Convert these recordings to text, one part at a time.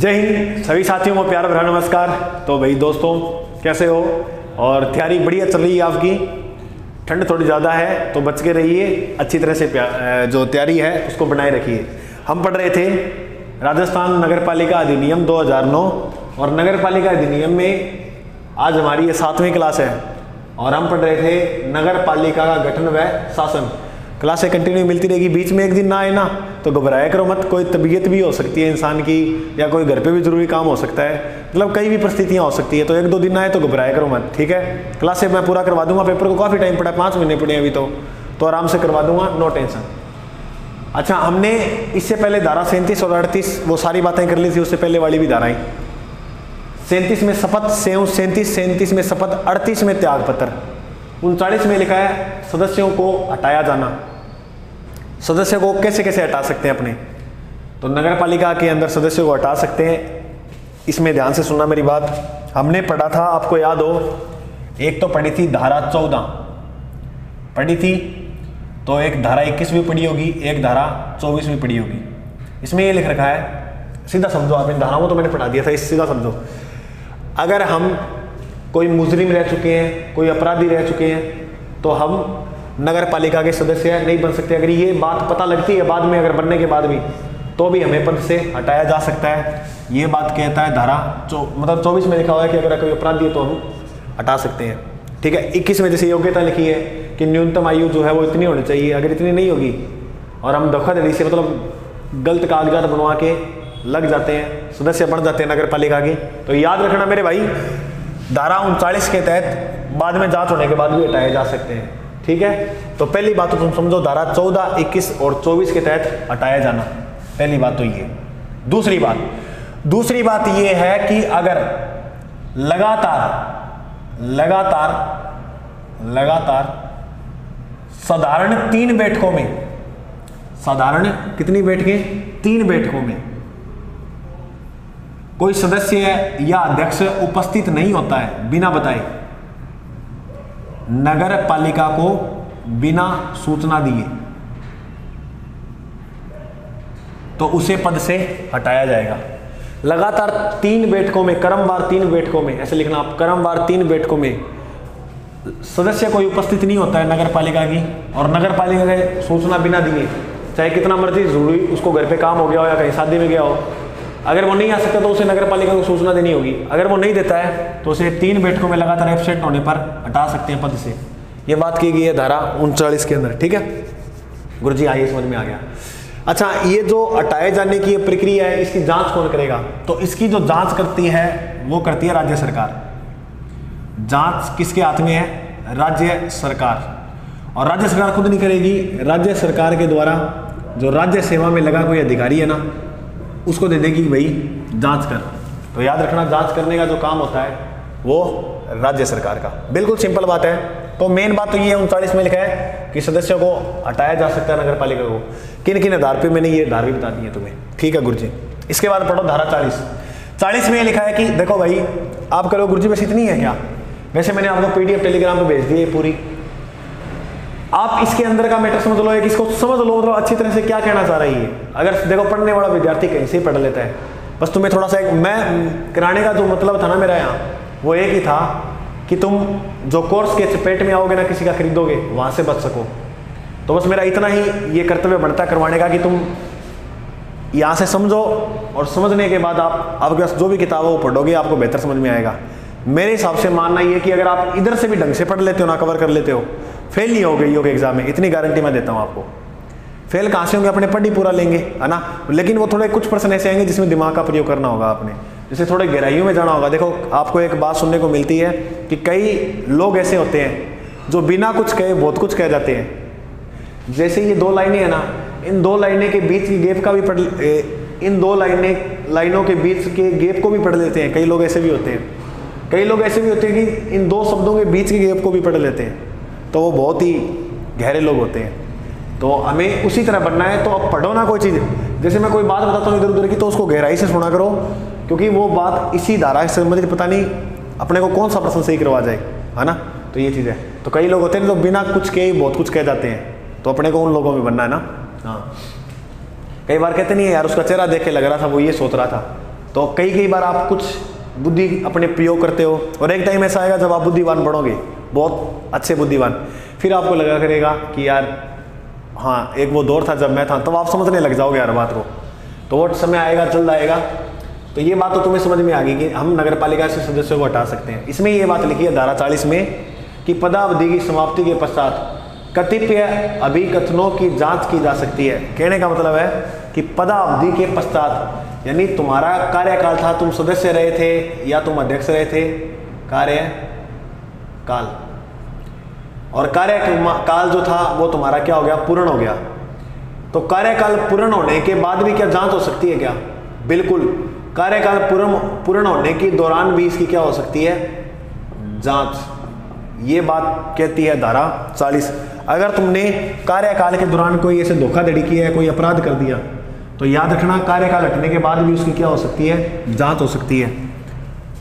जय हिंद सभी साथियों को प्यार भरा नमस्कार। तो भाई दोस्तों कैसे हो, और तैयारी बढ़िया चल रही है आपकी। ठंड थोड़ी ज़्यादा है तो बच के रहिए, अच्छी तरह से जो तैयारी है उसको बनाए रखिए। हम पढ़ रहे थे राजस्थान नगर पालिका अधिनियम 2009 और नगर पालिका अधिनियम में आज हमारी ये 7वीं क्लास है और हम पढ़ रहे थे नगर पालिका का गठन व शासन। क्लासें कंटिन्यू मिलती रहेगी, बीच में एक दिन ना आए ना तो घबराया करो मत। कोई तबीयत भी हो सकती है इंसान की, या कोई घर पे भी जरूरी काम हो सकता है, मतलब कई भी परिस्थितियां हो सकती है। तो एक दो दिन ना आए तो घबराया करो मत, ठीक है। क्लासें मैं पूरा करवा दूंगा, पेपर को काफ़ी टाइम पड़ा है, 5 महीने पड़े अभी तो आराम से करवा दूंगा, नो टेंशन। अच्छा, हमने इससे पहले धारा 37 और 38 वो सारी बातें कर ली थी, उससे पहले वाली भी धाराएं। 37 में शपथ, 37 में शपथ, 38 में त्याग पत्र, 39 में लिखा है सदस्यों को हटाया जाना। सदस्य को कैसे कैसे हटा सकते हैं अपने, तो नगर पालिका के अंदर सदस्यों को हटा सकते हैं। इसमें ध्यान से सुनना मेरी बात। हमने पढ़ा था, आपको याद हो, एक तो पढ़ी थी धारा 14 पढ़ी थी, तो एक धारा 21 भी पढ़ी होगी, एक धारा 24 भी पढ़ी होगी। इसमें ये लिख रखा है, सीधा समझो आप, इन धाराओं को तो मैंने पढ़ा दिया था, इस सीधा समझो। अगर हम कोई मुजरिम रह चुके हैं, कोई अपराधी रह चुके हैं, तो हम नगर पालिका के सदस्य नहीं बन सकते। अगर ये बात पता लगती है बाद में, अगर बनने के बाद भी, तो भी हमें पद से हटाया जा सकता है। ये बात कहता है धारा मतलब 24 में लिखा हुआ है कि अगर कोई अपराधी है तो हम हटा सकते हैं, ठीक है। 21 में जैसे योग्यता लिखी है कि न्यूनतम आयु जो है वो इतनी होनी चाहिए, अगर इतनी नहीं होगी और हम धोखाधड़ी से मतलब गलत कागजात बनवा के लग जाते हैं, सदस्य बन जाते हैं नगर पालिका के, तो याद रखना मेरे भाई, धारा 39 के तहत बाद में जांच होने के बाद भी हटाए जा सकते हैं, ठीक है। तो पहली बात तो तुम समझो, धारा 14, 21 और 24 के तहत हटाया जाना, पहली बात तो ये। दूसरी बात ये है कि अगर लगातार साधारण 3 बैठकों में, साधारण कितनी बैठकें, 3 बैठकों में कोई सदस्य या अध्यक्ष उपस्थित नहीं होता है बिना बताए, नगर पालिका को बिना सूचना दिए, तो उसे पद से हटाया जाएगा। लगातार 3 बैठकों में, क्रमवार 3 बैठकों में, ऐसे लिखना आप, क्रमवार 3 बैठकों में सदस्य कोई उपस्थित नहीं होता है नगर पालिका की, और नगर पालिका के सूचना बिना दिए, चाहे कितना मर्जी जरूरी उसको घर पे काम हो गया हो या कहीं शादी में गया हो, अगर वो नहीं आ सकता तो उसे नगर पालिका को सूचना देनी होगी। अगर वो नहीं देता है तो उसे 3 बैठकों में लगातार एब्सेंट होने पर हटा सकते हैं पद से। ये बात की गई है धारा 39 के अंदर, ठीक है गुरु जी, आइए समझ में आ गया। अच्छा, ये जो हटाए जाने की प्रक्रिया है, इसकी जांच कौन करेगा, तो इसकी जो जांच करती है वो करती है राज्य सरकार। जांच किसके हाथ में है, राज्य सरकार। और राज्य सरकार खुद नहीं करेगी, राज्य सरकार के द्वारा जो राज्य सेवा में लगा कोई अधिकारी है ना, उसको दे देगी भाई जांच कर। तो याद रखना, जांच करने का जो काम होता है वो राज्य सरकार का, बिल्कुल सिंपल बात है। तो मेन बात तो ये 39 में लिखा है कि सदस्यों को हटाया जा सकता है नगर पालिका को, किन किन आधार पे, मैंने ये आधार भी बता दी है तुम्हें, ठीक है गुरु जी। इसके बाद पढ़ो धारा 40 में ये लिखा है कि देखो भाई, आप करो गुरु जी बस इतनी है क्या, वैसे मैंने आपको PDF टेलीग्राम पे भेज दी है पूरी, आप इसके अंदर का मैटर समझ लो, एक इसको समझ लो, मतलब अच्छी तरह से क्या कहना चाह रही है। अगर देखो पढ़ने वाला विद्यार्थी कहीं से ही पढ़ लेता है, बस तुम्हें थोड़ा सा मैं कराने का जो मतलब था ना मेरा यहाँ, वो एक ही था कि तुम जो कोर्स के चपेट में आओगे ना, किसी का खरीदोगे, वहाँ से बच सको। तो बस मेरा इतना ही ये कर्तव्य बनता करवाने का कि तुम यहाँ से समझो, और समझने के बाद आपके पास जो भी किताब है वो पढ़ोगे, आपको बेहतर समझ में आएगा। मेरे हिसाब से मानना ये कि अगर आप इधर से भी ढंग से पढ़ लेते हो ना, कवर कर लेते हो, फेल नहीं हो गई होगी एग्जाम में, इतनी गारंटी मैं देता हूँ आपको। फेल कहाँ से होंगे, अपने पढ़ ही पूरा लेंगे, है ना, लेकिन वो थोड़े कुछ पर्सन ऐसे आएंगे जिसमें दिमाग का प्रयोग करना होगा आपने, जैसे थोड़े गहराइयों में जाना होगा। देखो, आपको एक बात सुनने को मिलती है कि कई लोग ऐसे होते हैं जो बिना कुछ कहे बहुत कुछ कह जाते हैं। जैसे ये 2 लाइनें हैं ना, इन 2 लाइनें के बीच की गैप का भी पढ़, इन 2 लाइनों के बीच के गैप को भी पढ़ लेते हैं। कई लोग ऐसे भी होते हैं, कई लोग ऐसे भी होते हैं कि इन 2 शब्दों के बीच के गैप को भी पढ़ लेते हैं, तो वो बहुत ही गहरे लोग होते हैं। तो हमें उसी तरह बनना है। तो अब पढ़ो ना कोई चीज़, जैसे मैं कोई बात बताता हूँ इधर उधर की, तो उसको गहराई से सुना करो, क्योंकि वो बात इसी धारा से संबंधित, पता नहीं अपने को कौन सा प्रश्न सही करवा जाए, है ना। तो ये चीज़ है। तो कई लोग होते हैं जो बिना कुछ के ही बहुत कुछ कह जाते हैं, तो अपने को उन लोगों में बनना है ना। हाँ, कई बार कहते नहीं है यार, उसका चेहरा देख के लग रहा था वो ये सोच रहा था, तो कई बार आप कुछ बुद्धि अपने प्रयोग करते हो और एक टाइम ऐसा आएगा जब आप बुद्धिमान बनोगे, बहुत अच्छे बुद्धिमान, फिर आपको लगा करेगा कि यार हाँ एक वो दौर था जब मैं था, तब आप समझने लग जाओगे हर बात को। तो वो समय आएगा, जल्द आएगा। तो ये बात तो तुम्हें समझ में आ गई कि हम नगर पालिका से सदस्यों को हटा सकते हैं। इसमें ये बात लिखी है धारा 40 में कि पदावधि की समाप्ति के पश्चात कतिपय अभिकथनों की जांच की जा सकती है। कहने का मतलब है कि पदावधि के पश्चात, यानी तुम्हारा कार्यकाल था, तुम सदस्य रहे थे या तुम अध्यक्ष रहे थे, कार्यकाल, और कार्यकाल जो था वो तुम्हारा क्या हो गया, पूर्ण हो गया। तो कार्यकाल पूर्ण होने के बाद भी क्या जांच हो सकती है क्या? बिल्कुल, कार्यकाल पूर्ण होने के दौरान भी इसकी क्या हो सकती है, जांच। ये बात कहती है धारा 40। अगर तुमने कार्यकाल के दौरान कोई ऐसे धोखाधड़ी किया है, कोई अपराध कर दिया, तो याद रखना कार्यकाल हटने के बाद भी उसकी क्या हो सकती है, जांच हो सकती है।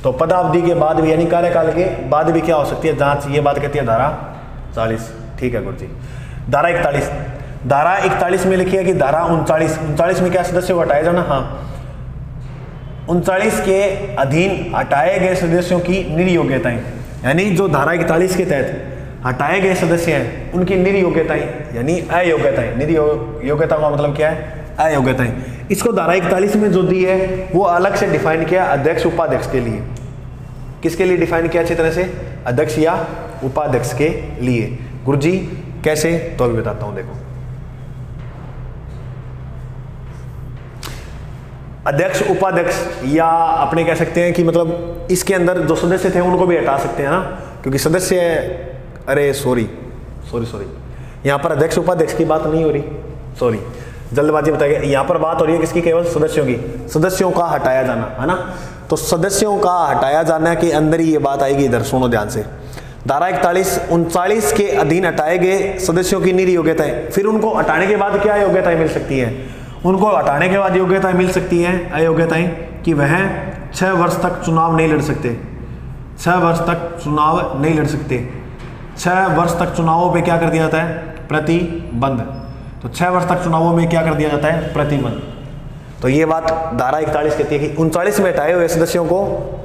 तो पदावधि के बाद भी यानी कार्यकाल के बाद भी क्या हो सकती है, जांच। ये बात कहती है धारा 40। ठीक है गुरु जी। धारा 41, धारा 41 में लिखी है कि धारा 39 में क्या सदस्य को हटाया जाना, हाँ 39 के अधीन हटाए गए सदस्यों की निर्योग्यताएं, यानी जो धारा 41 के तहत हटाए गए सदस्य हैं उनकी निर्योग्यताएं यानी अयोग्यताएं। निर्योग्यता का मतलब क्या है, अयोग्यताएं। इसको धारा 41 में जो दी है वो अलग से डिफाइन किया अध्यक्ष उपाध्यक्ष के लिए। किसके लिए डिफाइन किया अच्छी तरह से, अध्यक्ष या उपाध्यक्ष के लिए। गुरुजी कैसे, तो अभी बताता हूं। देखो अध्यक्ष उपाध्यक्ष या अपने कह सकते हैं कि मतलब इसके अंदर जो सदस्य थे उनको भी हटा सकते हैं ना, क्योंकि सदस्य, अरे सॉरी यहाँ पर अध्यक्ष उपाध्यक्ष की बात नहीं हो रही, सॉरी जल्दबाजी बताइए। यहाँ पर बात हो रही है किसकी, केवल सदस्यों की, सदस्यों का हटाया जाना है ना। तो सदस्यों का हटाया जाना के अंदर ही ये बात आएगी। इधर सुनो ध्यान से, धारा 41 39 के अधीन हटाए गए सदस्यों की निर्योग्यताएं, फिर उनको हटाने के बाद क्या योग्यताएं मिल सकती है, उनको हटाने के बाद योग्यताएं मिल सकती हैं, अयोग्यताएं, कि वह 6 वर्ष तक चुनाव नहीं लड़ सकते, 6 वर्ष तक चुनाव नहीं लड़ सकते, 6 वर्ष तक चुनावों पे क्या कर दिया जाता है, प्रतिबंध। तो 6 वर्ष तक चुनावों में क्या कर दिया जाता है, प्रतिबंध। तो ये बात धारा 41 कहती है कि 39 में हटाए हुए सदस्यों को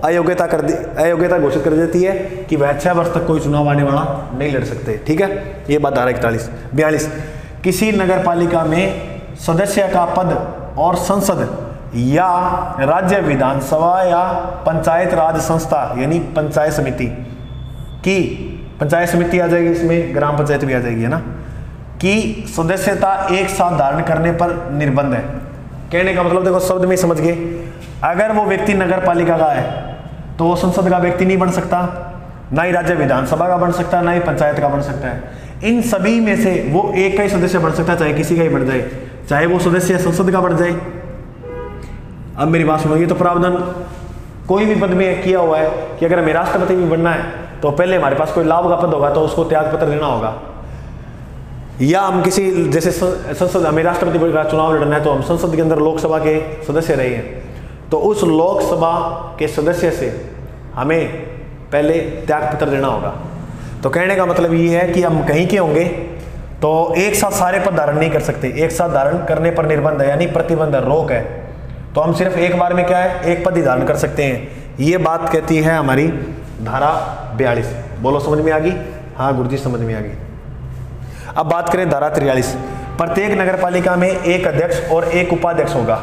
अयोग्यता घोषित कर देती है कि वह 6 वर्ष तक कोई चुनाव आने वाला नहीं लड़ सकते। ठीक है, ये बात धारा 41। 42, किसी नगर पालिका में सदस्य का पद और संसद या राज्य विधानसभा या पंचायत राज संस्था यानी पंचायत समिति की, पंचायत समिति आ जाएगी इसमें, ग्राम पंचायत भी आ जाएगी है ना, की सदस्यता एक साथ धारण करने पर निर्बंध है। कहने का मतलब देखो शब्द में समझ गए, अगर वो व्यक्ति नगर पालिका का है तो वो संसद का व्यक्ति नहीं बन सकता, ना ही राज्य विधानसभा का बन सकता, ना ही पंचायत का बन सकता है। इन सभी में से वो एक का ही सदस्य बन सकता है, चाहे किसी का ही बन जाए, चाहे वो सदस्य संसद का बन जाए। अब मेरी बात सुनो, ये तो प्रावधान कोई भी पद में किया हुआ है कि अगर हमें राष्ट्रपति भी बनना है तो पहले हमारे पास कोई लाभ का पद होगा तो उसको त्याग पत्र देना होगा, या हम किसी जैसे संसद, हमें राष्ट्रपति का चुनाव लड़ना है तो हम संसद के अंदर लोकसभा के सदस्य रहे हैं, तो उस लोकसभा के सदस्य से हमें पहले त्याग पत्र देना होगा। तो कहने का मतलब ये है कि हम कहीं के होंगे तो एक साथ सारे पद धारण नहीं कर सकते, एक साथ धारण करने पर निर्बंध है यानी प्रतिबंध है, रोक है। तो हम सिर्फ एक बार में क्या है, एक पद ही धारण कर सकते हैं। ये बात कहती है हमारी धारा 42। बोलो समझ में आ गई? हाँ गुरुजी समझ में आ गई। अब बात करें धारा 43, प्रत्येक नगर पालिका में एक अध्यक्ष और एक उपाध्यक्ष होगा।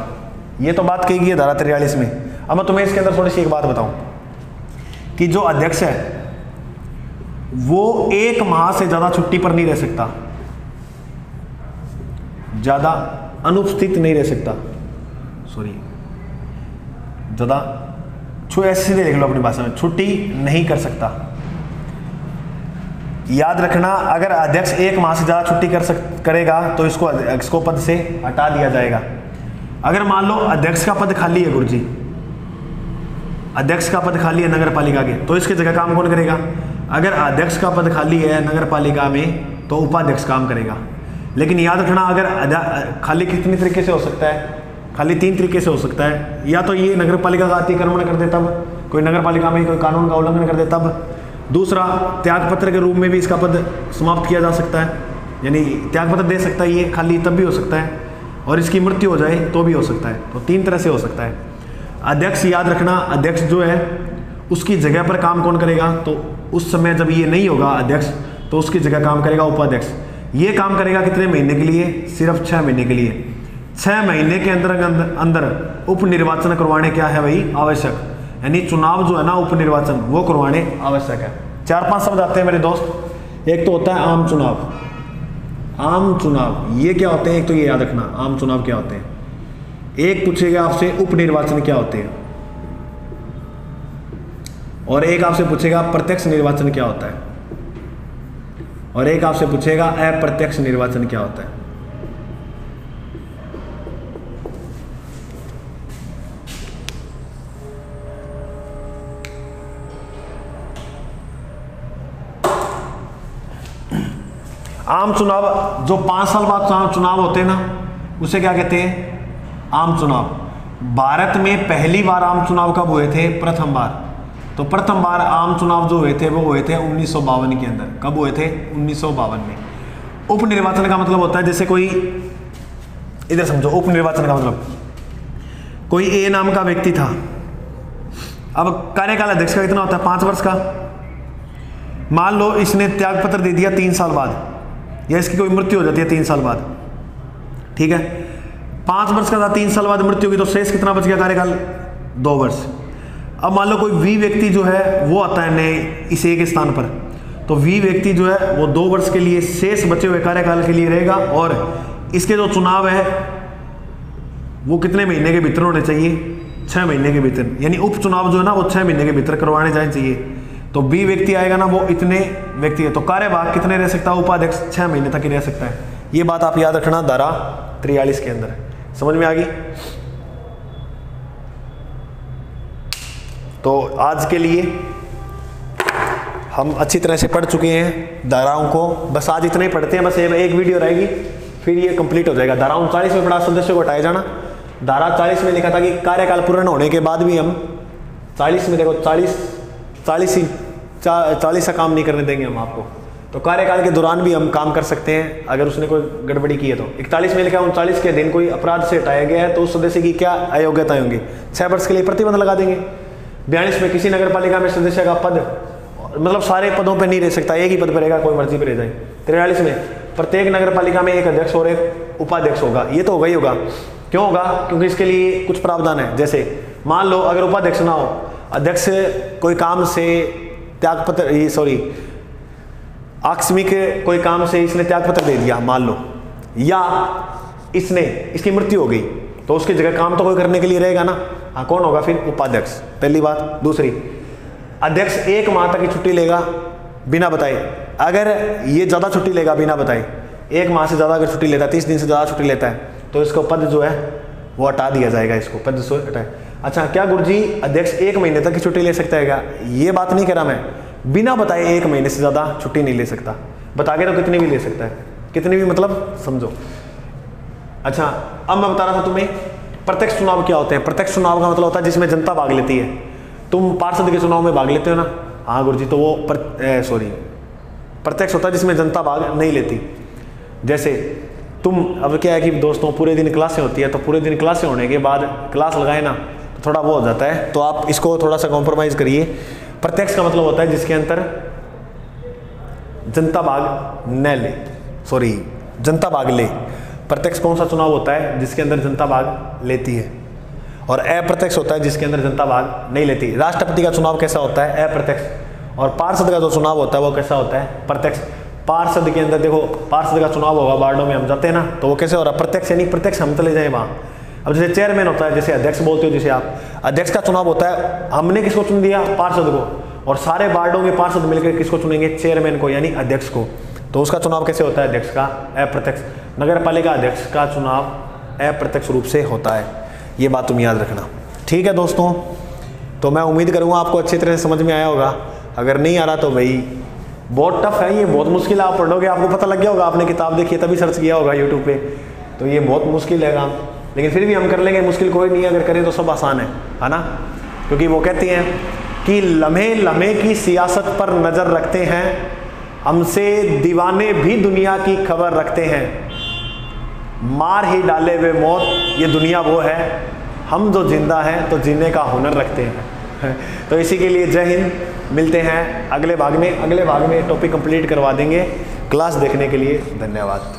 ये तो बात कही गई है धारा 43 में। अब मैं तुम्हें इसके अंदर थोड़ी सी एक बात बताऊं कि जो अध्यक्ष है वो 1 माह से ज्यादा छुट्टी पर नहीं रह सकता, ज्यादा अनुपस्थित नहीं रह सकता, सॉरी ज्यादा ऐसे देख लो अपनी भाषा में, छुट्टी नहीं कर सकता। याद रखना, अगर अध्यक्ष 1 माह से ज्यादा छुट्टी करेगा तो इसको पद से हटा दिया जाएगा। अगर मान लो अध्यक्ष का पद खाली है गुरुजी, अध्यक्ष का पद खाली है नगर पालिका के, तो इसकी जगह काम कौन करेगा? अगर अध्यक्ष का पद खाली है नगर पालिका में तो उपाध्यक्ष काम करेगा। लेकिन याद रखना, अगर खाली कितनी तरीके से हो सकता है, खाली 3 तरीके से हो सकता है। या तो ये नगर पालिका का अतिक्रमण कर दे तब, कोई नगर पालिका में कोई कानून का उल्लंघन कर दे तब। दूसरा, त्यागपत्र के रूप में भी इसका पद समाप्त किया जा सकता है, यानी त्यागपत्र दे सकता है ये खाली, तब भी हो सकता है। और इसकी मृत्यु हो जाए तो भी हो सकता है। तो 3 तरह से हो सकता है। अध्यक्ष याद रखना, अध्यक्ष जो है उसकी जगह पर काम कौन करेगा, तो उस समय जब ये नहीं होगा अध्यक्ष तो उसकी जगह काम करेगा उपाध्यक्ष। ये काम करेगा कितने महीने के लिए, सिर्फ 6 महीने के लिए। 6 महीने के अंदर उपनिर्वाचन करवाने क्या है भाई, आवश्यक, यानी चुनाव जो है ना उपनिर्वाचन वो करवाने आवश्यक है। 4-5 शब्द आते हैं मेरे दोस्त। एक तो होता है आम चुनाव। आम चुनाव ये क्या होते हैं, एक तो ये याद रखना आम चुनाव क्या होते हैं। एक पूछेगा आपसे उपनिर्वाचन क्या होते हैं, और एक आपसे पूछेगा प्रत्यक्ष निर्वाचन क्या होता है, और एक आपसे पूछेगा अप्रत्यक्ष निर्वाचन क्या होता है। आम चुनाव जो 5 साल बाद चुनाव होते हैं ना, उसे क्या कहते हैं, आम चुनाव। भारत में पहली बार आम चुनाव कब हुए थे, प्रथम बार। तो प्रथम बार आम चुनाव जो हुए थे वो हुए थे 1952 के अंदर। कब हुए थे, 1952 में। उपनिर्वाचन का मतलब होता है जैसे कोई, इधर समझो, उपनिर्वाचन का मतलब कोई ए नाम का व्यक्ति था। अब कार्यकाल अध्यक्ष का कितना होता है, 5 वर्ष का। मान लो इसने त्यागपत्र दे दिया 3 साल बाद, या इसकी कोई मृत्यु हो जाती है 3 साल बाद, ठीक है। 5 वर्ष का था, 3 साल बाद मृत्यु होगी, तो शेष कितना बच गया कार्यकाल, 2 वर्ष। अब मान लो कोई वी व्यक्ति जो है वो आता है नए इस एक स्थान पर, तो वी व्यक्ति जो है वो 2 वर्ष के लिए शेष बचे हुए कार्यकाल के लिए रहेगा, और इसके जो चुनाव है वो कितने महीने के भीतर होने चाहिए, 6 महीने के भीतर। यानी उपचुनाव जो है ना वो 6 महीने के भीतर करवाने जाने चाहिए। तो बी व्यक्ति आएगा ना, वो इतने व्यक्ति है, तो कार्यभाग कितने रह सकता है, उपाध्यक्ष 6 महीने तक ही रह सकता है। ये बात आप याद रखना धारा 43 के अंदर। समझ में आ गई। तो आज के लिए हम अच्छी तरह से पढ़ चुके हैं धाराओं को, बस आज इतना ही पढ़ते हैं, बस एक वीडियो रहेगी फिर ये कंप्लीट हो जाएगा। धारा 39 में पढ़ा सदस्यों को हटाया जाना। धारा 40 में लिखा था कि कार्यकाल पूर्ण होने के बाद भी हम 40 में देखो 40 का काम नहीं करने देंगे हम आपको। तो कार्यकाल के दौरान भी हम काम कर सकते हैं अगर उसने कोई गड़बड़ी की है तो। 41 में लिखा 39 के दिन कोई अपराध से हटाया गया है तो उस सदस्य की क्या अयोग्यताएं होंगी, 6 वर्ष के लिए प्रतिबंध लगा देंगे। 42 में किसी नगर पालिका में सदस्य का पद, मतलब सारे पदों पर नहीं रह सकता, एक ही पद पर रहेगा, कोई मर्जी पर रह जाए। 43 में प्रत्येक नगर पालिका में एक अध्यक्ष और एक उपाध्यक्ष होगा। ये तो होगा ही होगा। क्यों होगा, क्योंकि इसके लिए कुछ प्रावधान है। जैसे मान लो अगर उपाध्यक्ष ना हो, अध्यक्ष कोई काम से त्यागपत्र आकस्मिक कोई काम से इसने त्यागपत्र दे दिया मान लो, या इसकी मृत्यु हो गई, तो उसकी जगह काम तो कोई करने के लिए रहेगा ना। हाँ, कौन होगा फिर, उपाध्यक्ष, पहली बात। दूसरी, अध्यक्ष 1 माह तक की छुट्टी लेगा बिना बताए। अगर ये ज़्यादा छुट्टी लेगा बिना बताए, 1 माह से ज़्यादा अगर छुट्टी लेता है, 30 दिन से ज़्यादा छुट्टी लेता है, तो इसको पद जो है वो हटा दिया जाएगा, इसको पद से हटाए। अच्छा, क्या गुरुजी अध्यक्ष 1 महीने तक की छुट्टी ले सकता है क्या? ये बात नहीं करा मैं, बिना बताए 1 महीने से ज़्यादा छुट्टी नहीं ले सकता। बता के तो कितनी भी ले सकता है, कितनी भी मतलब समझो। अच्छा, अब मैं बता रहा था तुम्हें प्रत्यक्ष चुनाव क्या होते हैं। प्रत्यक्ष चुनाव का मतलब होता है जिसमें जनता भाग लेती है। तुम पार्षद के चुनाव में भाग लेते हो ना, हाँ गुरुजी, तो वो प्रत्यक्ष होता है जिसमें जनता भाग नहीं लेती। जैसे तुम, अब क्या है कि दोस्तों पूरे दिन क्लासें होती है, तो पूरे दिन क्लासें होने के बाद क्लास लगाए ना तो थोड़ा वो हो जाता है, तो आप इसको थोड़ा सा कॉम्प्रोमाइज़ करिए। प्रत्यक्ष का मतलब होता है जिसके अंदर जनता भाग न ले, जनता भाग ले। प्रत्यक्ष कौन सा चुनाव होता है जिसके अंदर जनता भाग लेती है, और अप्रत्यक्ष होता है जिसके अंदर जनता भाग नहीं लेती। राष्ट्रपति का चुनाव कैसा होता है, अप्रत्यक्ष। और पार्षद का जो चुनाव होता है वो कैसा होता है, प्रत्यक्ष। पार्षद के अंदर देखो, पार्षद का चुनाव होगा, वार्डों में हम जाते हैं ना, तो वो कैसे हो रहा है, प्रत्यक्ष। यानी प्रत्यक्ष हम चले जाए वहाँ। अब जैसे चेयरमैन होता है, जैसे अध्यक्ष बोलते हो, जैसे आप अध्यक्ष का चुनाव होता है, हमने किसको चुन दिया, पार्षद को, और सारे वार्डों के पार्षद मिलकर किसको चुनेंगे, चेयरमैन को, यानी अध्यक्ष को। तो उसका चुनाव कैसे होता है, अध्यक्ष का, अप्रत्यक्ष। नगर पालिका अध्यक्ष का चुनाव अप्रत्यक्ष रूप से होता है। ये बात तुम याद रखना, ठीक है दोस्तों। तो मैं उम्मीद करूँगा आपको अच्छी तरह से समझ में आया होगा। अगर नहीं आ रहा तो भाई बहुत टफ है, ये बहुत मुश्किल है। आप पढ़ोगे आपको पता लग गया होगा, आपने किताब देखी तभी सर्च किया होगा यूट्यूब पे, तो ये बहुत मुश्किल है काम, लेकिन फिर भी हम कर लेंगे। मुश्किल कोई नहीं है, अगर करें तो सब आसान है ना। क्योंकि वो कहती हैं कि लम्हे लम्हे की सियासत पर नज़र रखते हैं, हमसे दीवाने भी दुनिया की खबर रखते हैं, मार ही डाले वे मौत, ये दुनिया वो है हम जो जिंदा हैं तो जीने का हुनर रखते हैं। तो इसी के लिए जय हिंद, मिलते हैं अगले भाग में। अगले भाग में टॉपिक कंप्लीट करवा देंगे। क्लास देखने के लिए धन्यवाद।